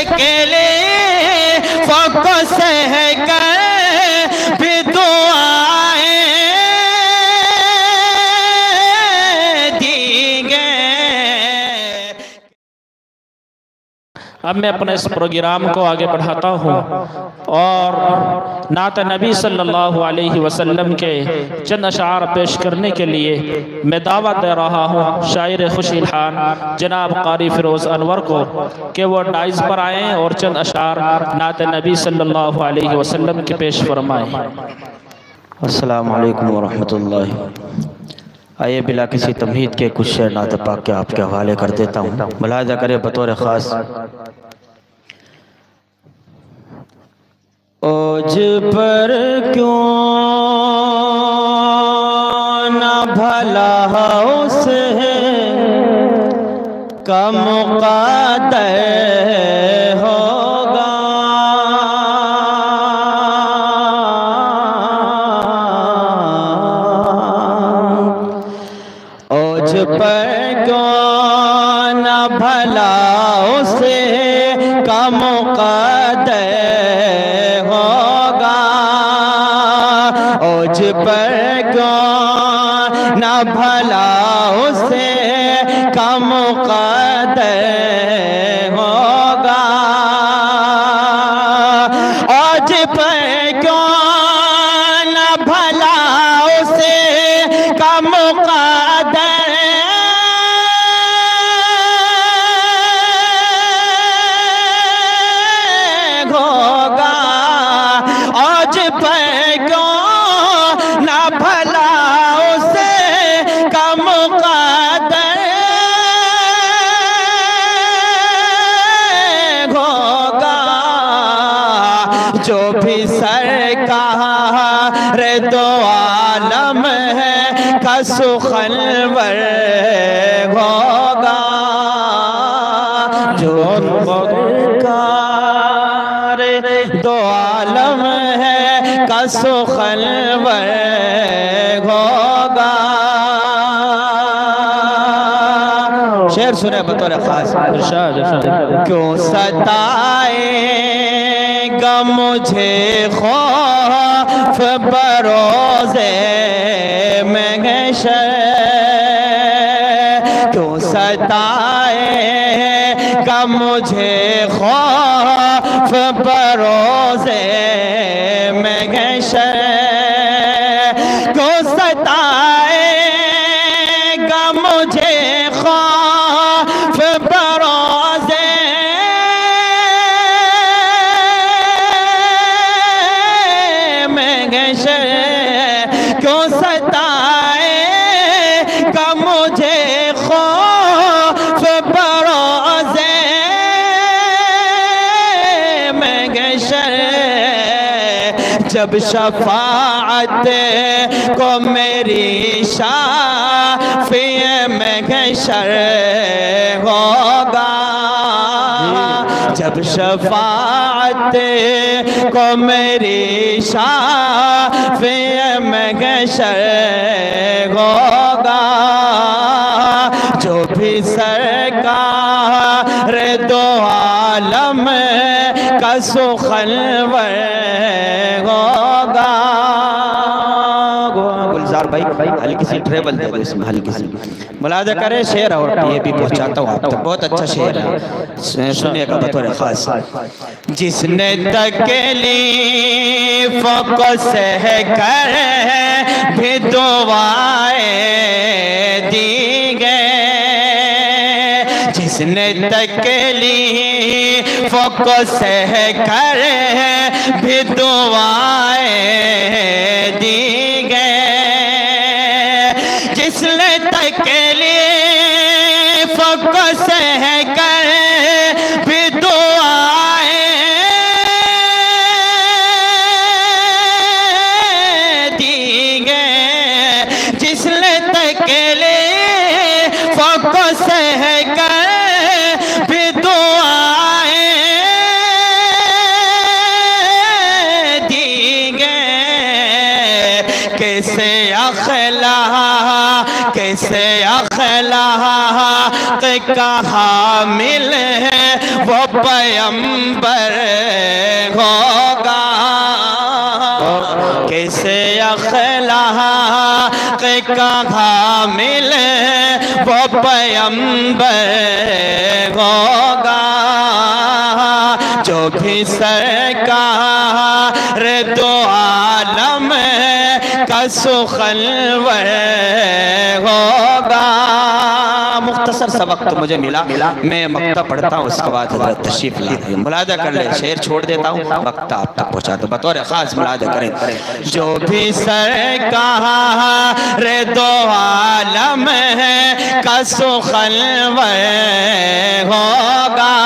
अकेले फको से है कर भी दुआएं दी गए। अब मैं अपने इस प्रोग्राम को आगे बढ़ाता हूँ और नात नबी सल्लल्लाहु अलैहि वसल्लम के चंद अशार पेश करने के लिए मैं दावत दे रहा हूँ शायर खुशिलहान जनाब कारी फिरोज़ अनवर को कि वो डाइस पर आएँ और चंद अशार नात नबी सल्लल्लाहु अलैहि वसल्लम के पेश फरमाएँ। अस्सलामु अलैकुम वरहमतुल्लाहि। आइए बिला किसी तमहीद के कुछ शेर नात पाक के आपके हवाले कर देता हूँ, मुलाहिज़ा करें बतौर ख़ास। ओज पर क्यों न भला उसे का मुक़द्दर होगा, ओज पर क्यों न भला उसे का मुक़द्दर होगा, ओज पर क्यों न भला उसे का मुक़द्दर होगा, ओज पर क्यों न भला उसे का मुक़द्दर होगा, आज पर क्यों ना भला उसे का मुक़द्दर होगा, जो भी सरकार दो आलम है का सुखनवर होगा, जो दो आलम है का सुखनवर होगा। शेर सुने बतौर खास। क्यों सताएगा मुझे खौफ बरोज़े महशर, क्यों सताएगा मुझे खौफ बरोज़े महशर, क्यों सताएगा मुझे खौफ बरोज़े महशर, क्यों सताएगा मुझे खौफ बरोज़े महशर, जब शफाअत को मेरी शाफ़िए महशर होगा, जब शफाअत को मेरी शाफ़िए महशर होगा, जो भी सरकार दो आलम का सुखनवर होगा। गुलजार भाई हल्की सी ट्रेबल दे दो इसमें, हल्की सी मुलाहिज़ा करें शेर और ये भी पहुंचाता हूँ आप तक। बहुत अच्छा शेर है, सुनिएगा बतौर खास। जिसने तकलीफ़ों को सह कर भी दुआएं दी गए, जिसने तकलीफ़ों को सह कर भी दुआएं दी गए, जिसने तकलीफ़ों को सह कर भी दुआएं दी गए, जिसने तकलीफ़ों को सह कर भी दुआएं दी गए, कैसे अखलाक का हामिल है वो पैगंबर होगा। किसे अखलाक का हामिल वो पैगंबर होगा। जो भी सरकार दो आलम का सुखलवर होगा। मुख्तसर सा वक्त मुझे मिला, मैं मक्ता पढ़ता हूँ, उसके बाद हज़रत तशरीफ ला रही है। मुलादा कर ले, शेर छोड़ देता हूँ, वक्त आप तक पहुँचा दो, बतौर खास मुलादा करें। जो भी सरकार दो आलम का सुखलवर होगा।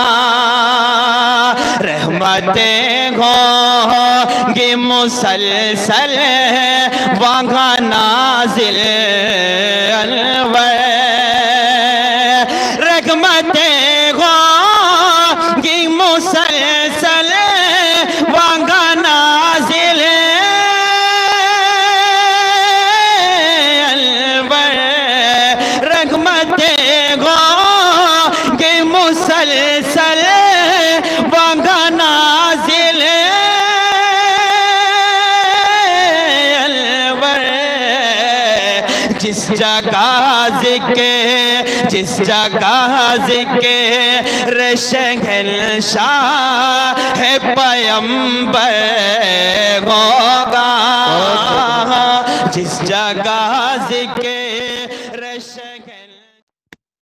रहमतें होंगी मुसलसल वहाँ नाज़िल अलवर। रहमतें होंगी मुसलसल वहाँ नाज़िल अलवर। रहमतें होंगी मुसलसल वहाँ नाज़िल अलवर। जिस जगह ज़िक्र शहंशाह है पैगंबर होगा। जिस जगह ज़िक्र